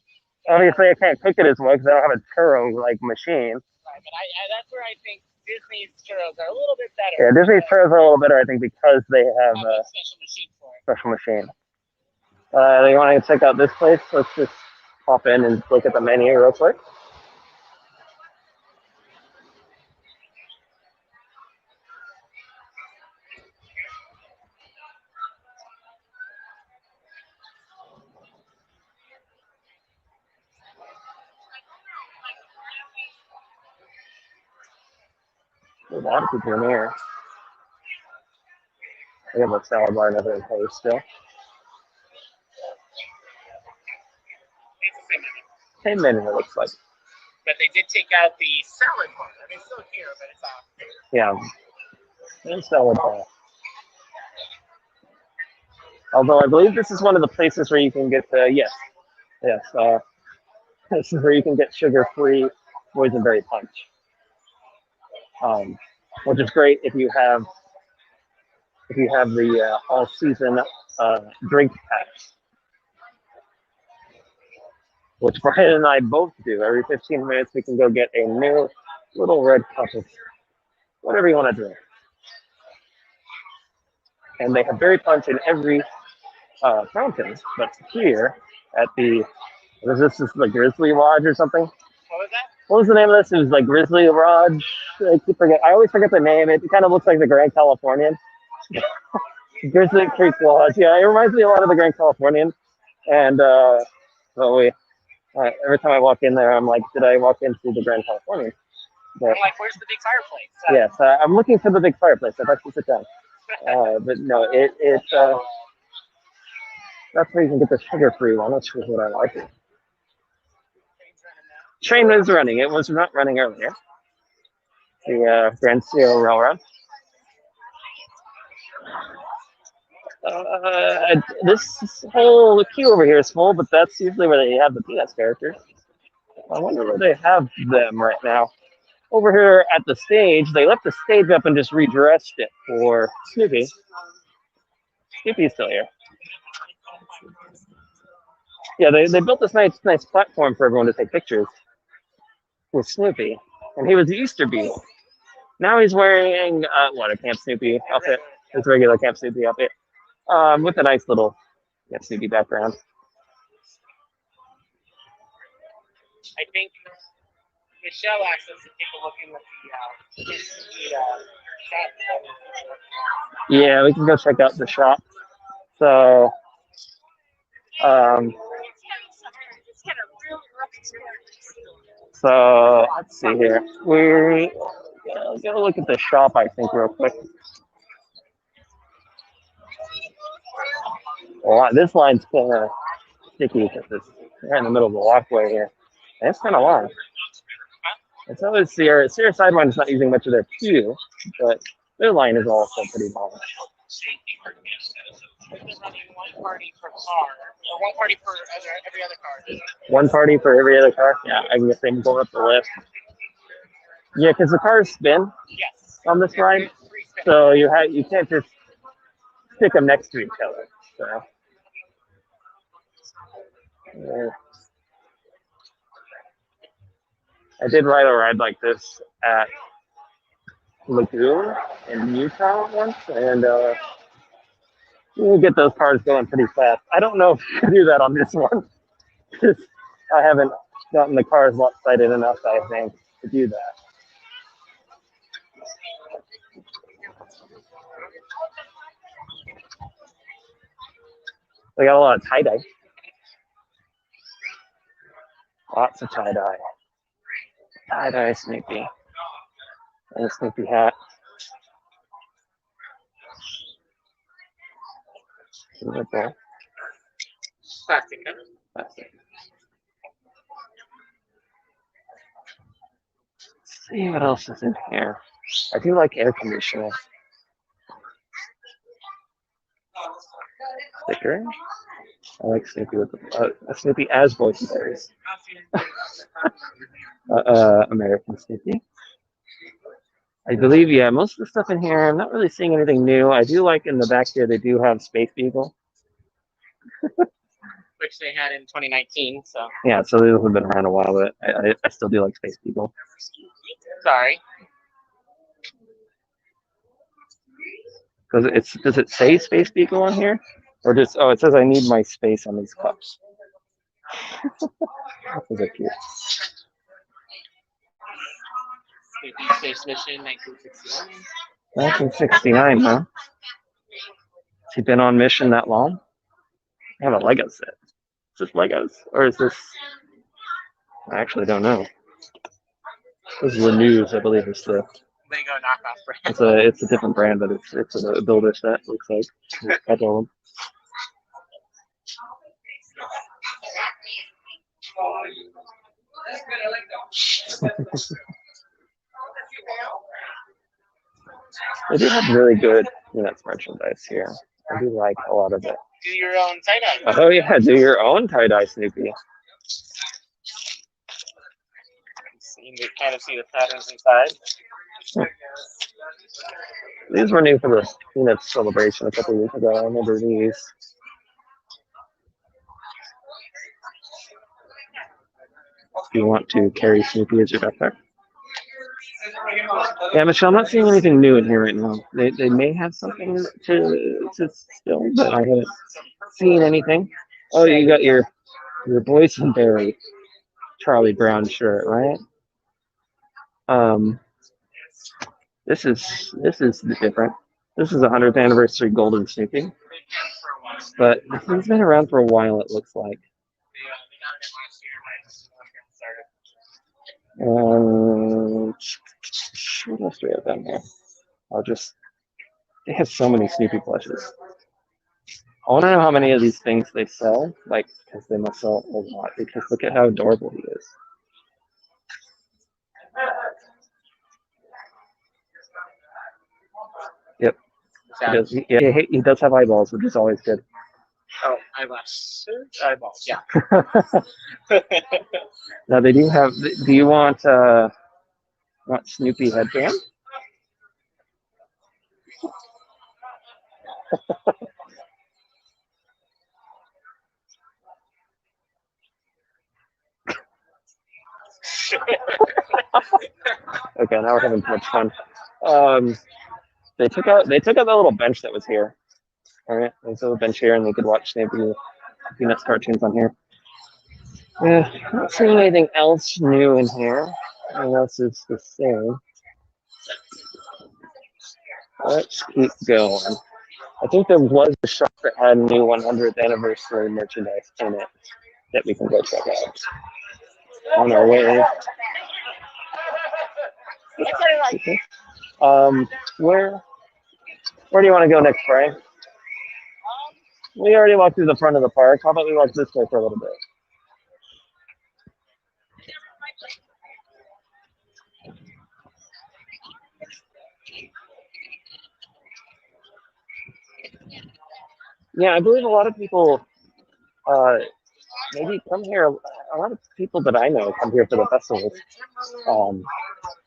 obviously I can't cook it as well because I don't have a churro like machine. Right, but that's where I think Disney's churros are a little bit better. Yeah, Disney's churros are a little better, I think, because they have a special machine for it. Special machine. You want to check out this place? Let's just pop in and look at the menu real quick. There's a lot of people in here. We have a salad bar and everything closed still. It's the same menu. Same menu, it looks like. But they did take out the salad bar. I mean, it's still here, but it's off. Yeah. There's salad bar. Although I believe this is one of the places where you can get yes. This is where you can get sugar-free boysenberry punch. Which is great if you have the all-season drink packs, which Brian and I both do. Every 15 minutes, we can go get a new little red cup of whatever you want to drink. And they have berry punch in every fountain, but here at the, this the Grizzly Lodge or something? What was that? What was the name of this? It was like Grizzly Lodge. I always forget the name. It kind of looks like the Grand Californian. Grizzly Creek Lodge. Yeah, it reminds me a lot of the Grand Californian. And every time I walk in there, I'm like, did I walk into the Grand Californian? But, I'm like, where's the big fireplace? Yes, I'm looking for the big fireplace. I'd like to sit down. But no, that's where you can get the sugar-free one, which is what I like. Train is running. It was not running earlier. The Grand Seal Railroad. This whole queue over here is full, but that's usually where they have the Peanuts characters. I wonder where they have them right now. Over here at the stage, they left the stage up and just redressed it for Snoopy. Snoopy's still here. Yeah, they built this nice platform for everyone to take pictures with Snoopy, and he was the Easter Bee. Now he's wearing a Camp Snoopy outfit, his regular Camp Snoopy outfit, with a nice little Snoopy background. I think Michelle asked us to take a look in the shop. Yeah, we can go check out the shop. So, let's see here. We're gonna look at the shop, I think, real quick. Well, this line's kind of sticky because we're in the middle of the walkway here. And it's kind of long. It's always Sierra Sidewind is not using much of their queue, but their line is also pretty long. One party per car, or one party per every other car. One party for every other car? Yeah, I guess they can go up the list. Yeah, because the cars spin on this ride, so you can't just stick them next to each other. So. Yeah. I did ride a ride like this at Lagoon in Utah once, and you get those cars going pretty fast. I don't know if you can do that on this one, because I haven't gotten the cars lopsided enough, I think, to do that. We got a lot of tie-dye. Lots of tie-dye. Tie-dye Snoopy. And a Snoopy hat. Beautiful. Plastic. Plastic. Let's see what else is in here. I do like air conditioning. Sticker. I like Snoopy with Snoopy as voiceovers. American Snoopy. I believe, yeah, most of the stuff in here, I'm not really seeing anything new. I do like in the back here, they do have Space Beagle. Which they had in 2019, so. Yeah, so these have been around a while, but I still do like Space Beagle. Sorry. Does it say Space Beagle on here? Or just, oh, it says I need my space on these cups. Those are cute. Space Mission 1969. 1969, huh? Has he been on mission that long? I have a Lego set. Is this Legos? Or is this... I actually don't know. This is the news, I believe, is the... Lego knockoff brand. It's a different brand, but it's a builder set, looks like. I told them. They do have really good Peanuts merchandise here. I do like a lot of it. Do your own tie-dye. Oh yeah, do your own tie-dye Snoopy. You can kind of see the patterns inside. These were new for the Peanuts celebration a couple years ago. I remember these. Do you want to carry Snoopy as your backpack? Yeah, Michelle, I'm not seeing anything new in here right now. They may have something to spill, but I haven't seen anything. Oh, you got your boysenberry Charlie Brown shirt, right? This is different. This is a 100th anniversary Golden Snoopy, but he's been around for a while. It looks like. What else do we have down here? They have so many Snoopy plushes. I want to know how many of these things they sell, like, because they must sell a lot, because look at how adorable he is. Yep. He does have eyeballs, which is always good. Oh, eyelashes? Eyeballs, yeah. Now they do have. Do you want Snoopy headband? Okay, now we're having too much fun. They took out the little bench that was here. All right, there's a little bench here, and they could watch maybe Peanuts cartoons on here. Yeah, not seeing anything else new in here. Everything else is the same. Let's keep going. I think there was a shop that had new 100th anniversary merchandise in it that we can go check out on our way. Okay. Where do you want to go next, Brian? We already walked through the front of the park. How about we walk this way for a little bit? Yeah, I believe a lot of people maybe come here. A lot of people that I know come here for the festivals,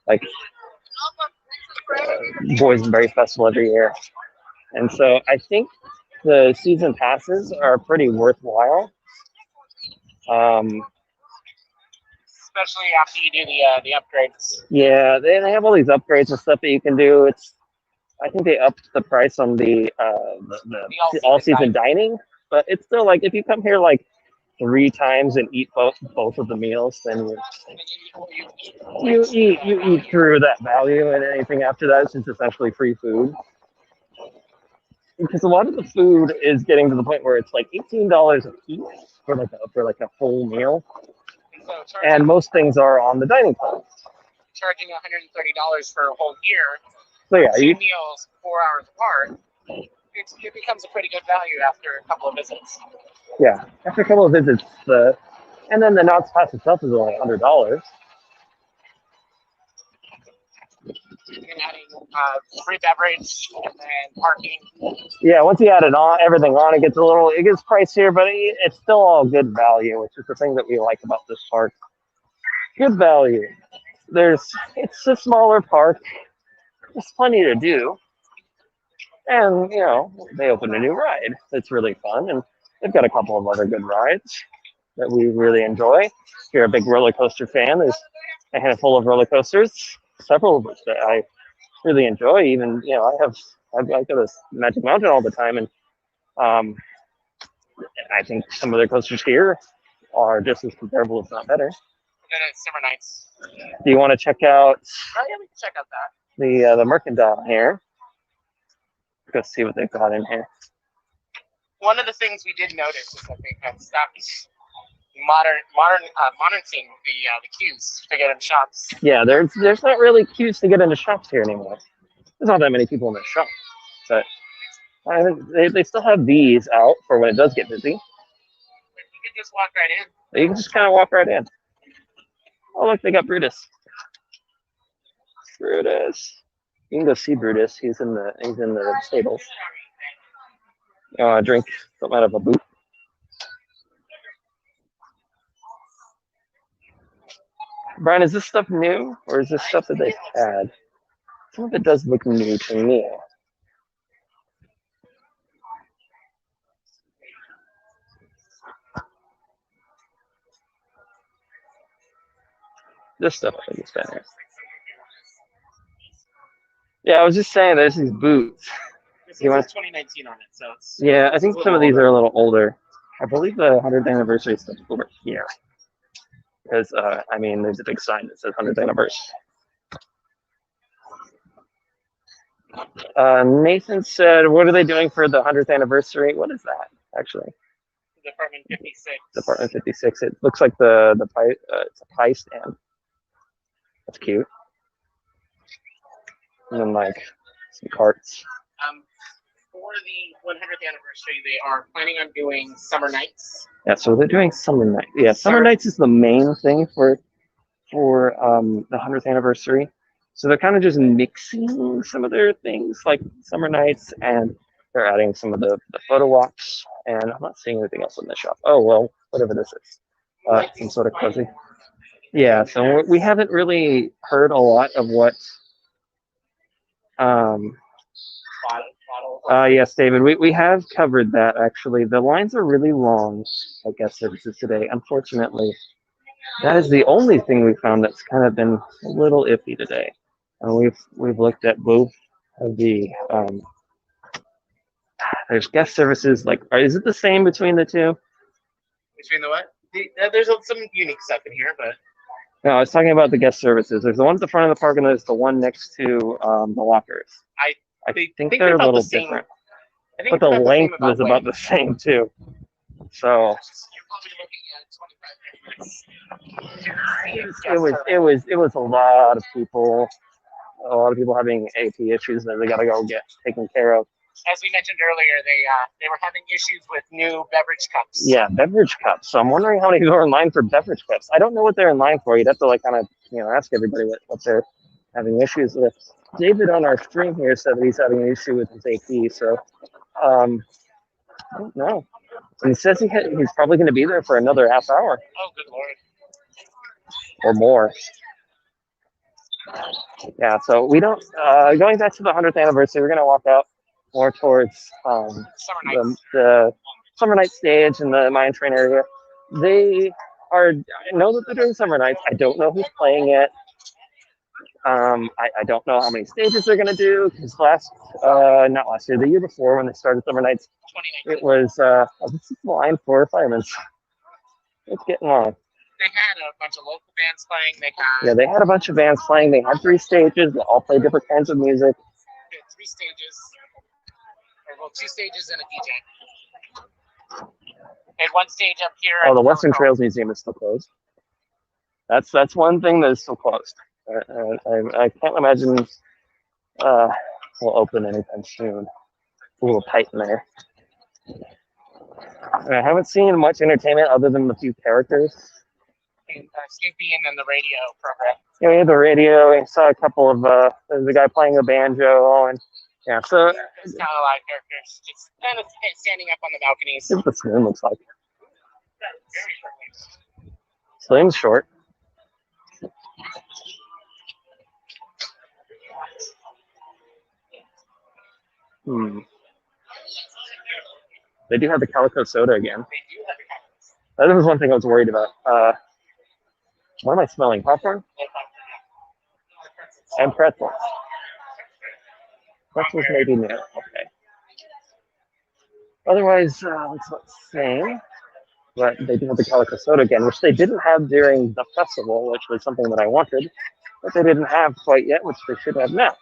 like Boysenberry Festival every year. And so I think the season passes are pretty worthwhile. Especially after you do the upgrades. Yeah, they have all these upgrades and stuff that you can do. I think they upped the price on the all season dining, but it's still like if you come here like 3 times and eat both of the meals, then you eat through that value, and anything after that is just essentially free food. Because a lot of the food is getting to the point where it's like $18 a piece for like a full meal, and most things are on the dining plan. Charging $130 for a whole year. So yeah, 2 meals 4 hours apart. It becomes a pretty good value after a couple of visits. Yeah, after a couple of visits, and then the Knott's Pass itself is only $100. And adding free beverage and then parking. Yeah, once you add everything on, it gets pricier, but it's still all good value, which is the thing that we like about this park. Good value. It's a smaller park. There's plenty to do. And, they opened a new ride that's really fun, and they've got a couple of other good rides that we really enjoy. If you're a big roller coaster fan, there's a handful of roller coasters, several of which that I really enjoy. Even, I go to Magic Mountain all the time, and I think some of their coasters here are just as comparable, if not better. And it's Summer Nights. Do you want to check out? Oh yeah, we can check out that. The Mercantile here? Go see what they've got in here. One of the things we did notice is that they have stopped monitoring the queues to get in shops. Yeah, there's not really queues to get into shops here anymore. There's not that many people in the shop, but they still have these out for when it does get busy. You can just walk right in. You can just kind of walk right in. Oh look, they got Brutus. You can go see Brutus. He's in the stables. You want to drink something out of a boot? Brian, is this stuff new, or is this stuff that they've had? Some of it does look new to me. This stuff I think is better. Yeah, I was just saying there's these boots. This is 2019 on it, so it's... Yeah, I think some of these are a little older. I believe the 100th anniversary stuff is over here. Because, there's a big sign that says 100th anniversary. Nathan said, what are they doing for the 100th anniversary? What is that, actually? Department 56. Department 56. It looks like it's a pie stand. That's cute. And then, some carts. For the 100th anniversary, they are planning on doing Summer Nights. Yeah, so they're doing Summer Nights. Yeah, Summer Nights is the main thing for the 100th anniversary. So they're kind of just mixing some of their things like summer nights, and they're adding some of the photo walks. And I'm not seeing anything else in the shop. Oh well, whatever this is, some sort of cozy. Yeah. So we haven't really heard a lot of what. Um, yes, David. We have covered that actually. The lines are really long at guest services today. Unfortunately, that is the only thing we found that's kind of been a little iffy today. We've looked at both of the there's guest services. Like, is it the same between the two? Between the what? There's some unique stuff in here, but No, I was talking about the guest services. There's the one at the front of the park, and there's the one next to the lockers. I think they're a little different, but the length was about the same too. So you're probably looking at 25 minutes. it was a lot of people. A lot of people having AP issues that they got to go get taken care of. As we mentioned earlier, they were having issues with new beverage cups. Yeah, beverage cups. So I'm wondering how many people are in line for beverage cups. I don't know what they're in line for. You'd have to like kind of ask everybody what they're having issues with. David on our stream here said that he's having an issue with his AP. So I don't know. And he says he's probably going to be there for another half hour. Oh, good Lord. Or more. Yeah, so we don't, going back to the 100th anniversary, we're going to walk out more towards the Summer Night stage and the Mine Train area. I know that they're doing Summer Nights. I don't know who's playing it. I don't know how many stages they're going to do, because not last year, the year before when they started Summer Nights, it was, this is line for firemen's. It's getting long. They had a bunch of local bands playing. They had a bunch of bands playing. They had 3 stages. They all played different kinds of music. They had 3 stages. Well, 2 stages and a DJ. They had 1 stage up here. Oh, the Western Trails Museum is still closed. That's one thing that is still closed. I can't imagine we'll open anytime soon. It's a little tight in there. I haven't seen much entertainment other than the few characters. Snoopy and then the radio program. Yeah, we had the radio. We saw a couple of there's a guy playing a banjo, and yeah, so it's kind of like characters just kind of standing up on the balconies. That's what the saloon looks like. Saloon's short. They do have the Calico soda again. That was one thing I was worried about. What am I smelling? Popcorn? And pretzels. Pretzels maybe new. Okay. Otherwise, it's not the same. But they do have the Calico soda again, which they didn't have during the festival, which was something that I wanted. But they didn't have quite yet, which they should have now.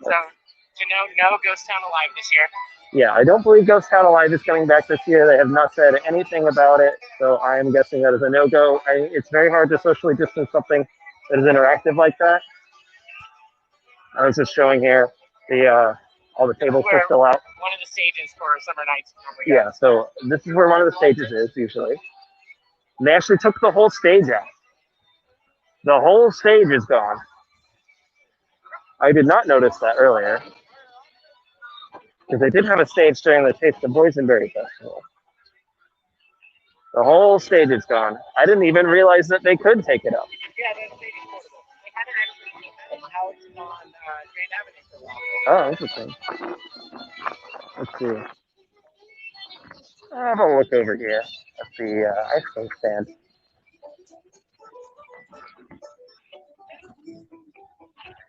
So, no Ghost Town Alive this year. Yeah, I don't believe Ghost Town Alive is coming back this year. They have not said anything about it, so I am guessing that is a no-go. It's very hard to socially distance something that is interactive like that. I was just showing here all the tables are still out. One of the stages for Summer Nights. Yeah, so this is where one of the stages is usually. And they actually took the whole stage out. The whole stage is gone. I did not notice that earlier, because they did have a stage during the Taste of Boysenberry Festival. The whole stage is gone. I didn't even realize that they could take it up. Yeah, that stage is portable. They had it actually out on Grand Avenue for a while. Oh, interesting. Let's see. I'll have a look over here at the ice cream stand.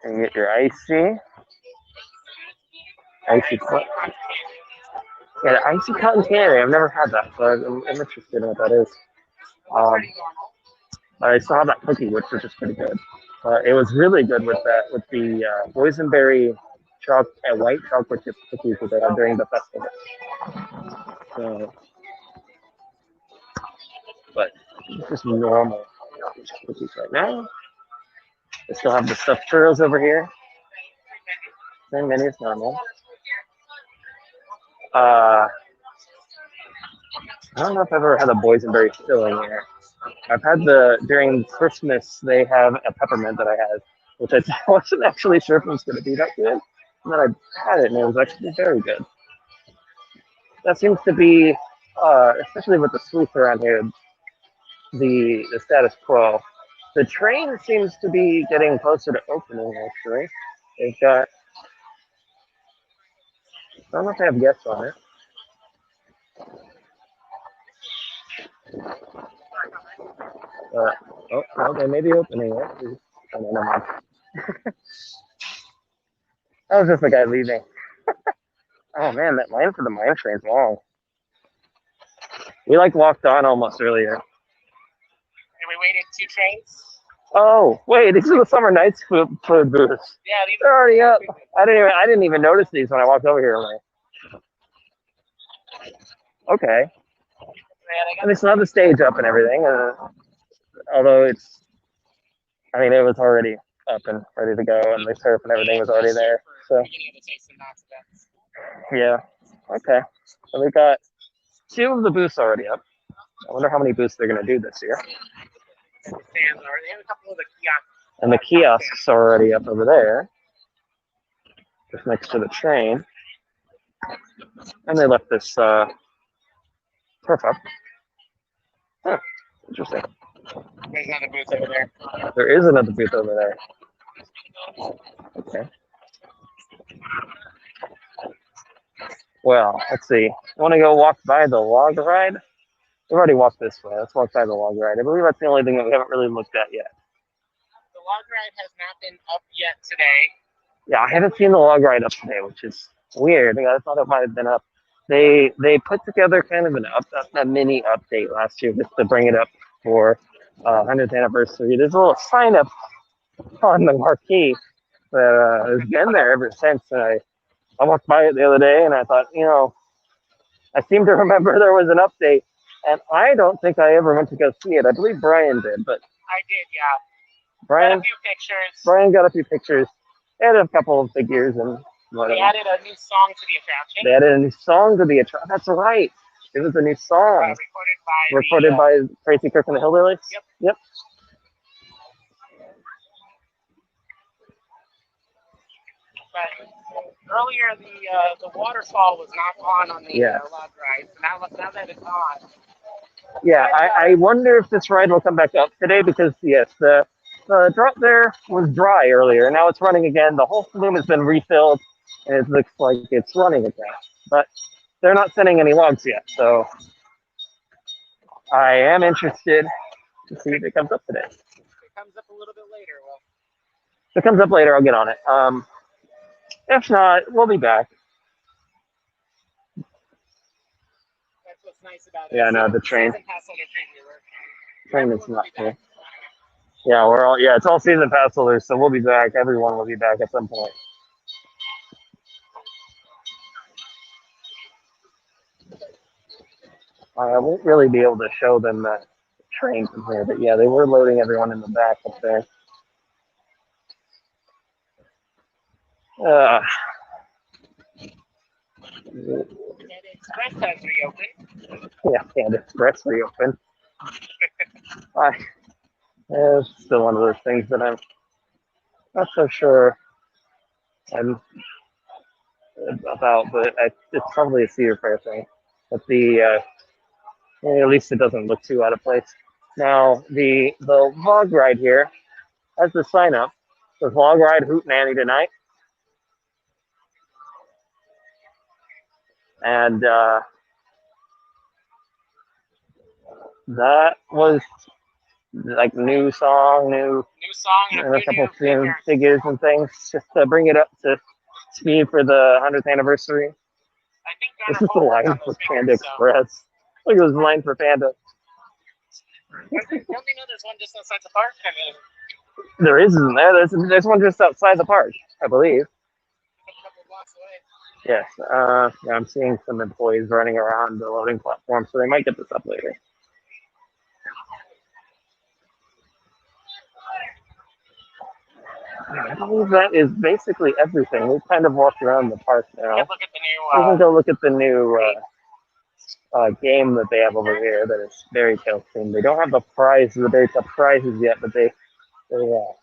And get your icy yeah, the icy cotton candy. I've never had that, so I'm interested in what that is. I saw that cookie, which was just pretty good. It was really good with the boysenberry white chocolate chip cookies that they had during the festival. So, but it's just normal cookies right now. They still have the stuffed churros over here. Same menu as normal. I don't know if I've ever had a boysenberry filling here. I've had during Christmas, they have a peppermint that I had, which I wasn't actually sure if it was going to be that good. And then I had it, and it was actually very good. That seems to be, especially with the sweets around here, the status quo. The train seems to be getting closer to opening, actually. They've got, I don't know if they have guests on it. Oh, no, they may be opening it. Oh, no, never mind. That was just the guy leaving. Oh man, that line for the mine train's long. We walked on almost earlier. And we waited 2 trains. Oh wait, these are the summer nights food booths. Yeah, They're already up. I didn't even notice these when I walked over here. Okay. And they still have the stage up and everything. Although it was already up and ready to go, and the surf and everything was already there. So yeah. Okay. So we've got 2 of the booths already up. I wonder how many booths they're going to do this year. They have a couple of the kiosks. And the kiosks are already up over there, just next to the train. And they left this turf up. Huh, interesting. There's another booth over there. There is another booth over there. Okay. Well, let's see. Want to go walk by the log ride? We've already walked this way. Let's walk by the log ride. I believe that's the only thing that we haven't really looked at yet. The log ride has not been up yet today. Yeah, I haven't seen the log ride up today, which is weird. I thought it might have been up. They put together kind of a mini update last year just to bring it up for 100th anniversary. There's a little sign up on the marquee that has been there ever since. And I walked by it the other day and I thought, I seem to remember there was an update. And I don't think I ever went to go see it. I believe Brian did, but I did, yeah. Brian got a few pictures. Brian got a few pictures. They had a couple of figures and whatever. They added a new song to the attraction. They added a new song to the attraction. That's right. It was a new song. Recorded by Tracy Kirk and the Hillbillies. Yep. But earlier, the waterfall was not on the log ride. So now that it's on. Yeah, I wonder if this ride will come back up today because, yes, the drop there was dry earlier. Now it's running again. The whole flume has been refilled, and it looks like it's running again. But they're not sending any logs yet, so I am interested to see if it comes up today. If it comes up a little bit later, well. If it comes up later, I'll get on it. If not, we'll be back. That's what's nice about it. Yeah, no, the train. Train is not here. Yeah, it's all season pass holders, so we'll be back. Everyone will be back at some point. I won't really be able to show them the train from here, but yeah, they were loading everyone in the back up there. Panda Express has reopened. Yeah, Panda Express reopened. It's still one of those things that I'm not so sure I'm about, but it's probably a Cedar Fair thing. But at least it doesn't look too out of place. Now the log ride here has the sign up. Says log ride Hootenanny tonight. And that was like new song, and a couple of figures and things just to bring it up to speed for the 100th anniversary. This is the line for Panda Express. Look at this line for Panda. Don't they know there's one just outside the park? I mean, there isn't there. There's one just outside the park, I believe. A couple blocks away. Yes. Yeah, I'm seeing some employees running around the loading platform, so they might get this up later. I believe that is basically everything. We've kind of walked around the park now. We can look at the new. We can go look at the new game that they have over here that is fairy tale themed. They don't have the very top prizes yet, but they have the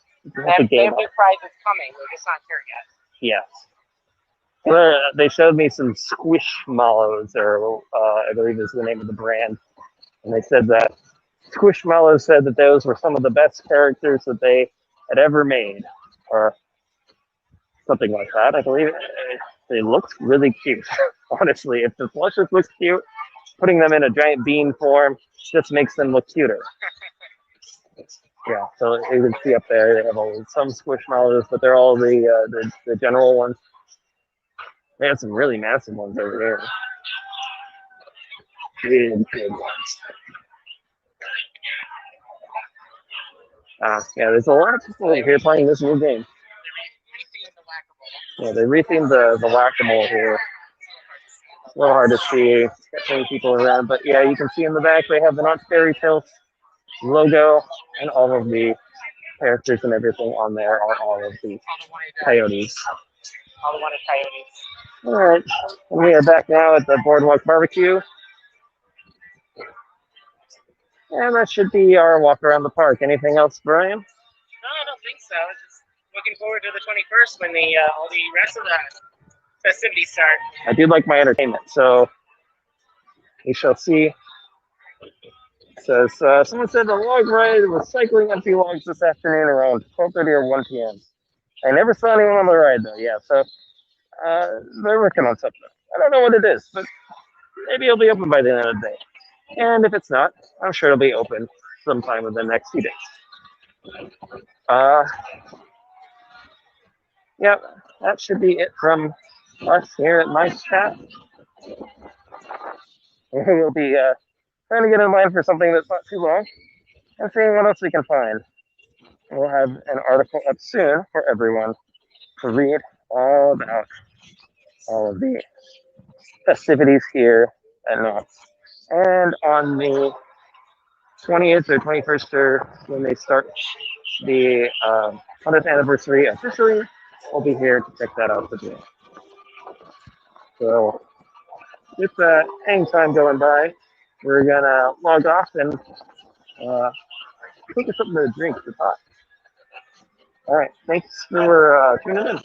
They game have up. new prizes coming. They're just not here yet. Yes. They showed me some Squishmallows, or I believe is the name of the brand, and they said that Squishmallows said that those were some of the best characters that they had ever made, or something like that. I believe they looked really cute. Honestly, if the plushes look cute, putting them in a giant bean form just makes them look cuter. Yeah, so you can see up there they have some Squishmallows, but they're all the general ones. They have some really massive ones over here. Big ones. Yeah, there's a lot of people here playing this new game. Yeah, they rethemed the whack-a-mole here. It's a little hard to see, catching people around, but yeah, you can see in the back they have the Not Fairy Tale logo, and all of the characters and everything on there are all of the coyotes. All the wanted coyotes. All right, and we are back now at the Boardwalk Barbecue. And that should be our walk around the park. Anything else, Brian? No, I don't think so. Just looking forward to the 21st when all the rest of the festivities start. I do like my entertainment, so we shall see. It says someone said the log ride was cycling empty logs this afternoon around 12:30 or 1 p.m. I never saw anyone on the ride though. Yeah, so they're working on something. I don't know what it is, but maybe it'll be open by the end of the day. And if it's not, I'm sure it'll be open sometime in the next few days. Yeah, that should be it from us here at My Chat. We'll be trying to get in line for something that's not too long and seeing what else we can find. We'll have an article up soon for everyone to read all about all of the festivities here at Knott. And on the 20th or 21st, or when they start the 100th anniversary officially, we'll be here to check that out with you. So, with hang time going by, we're gonna log off and think of something to drink to talk. All right, thanks for tuning in.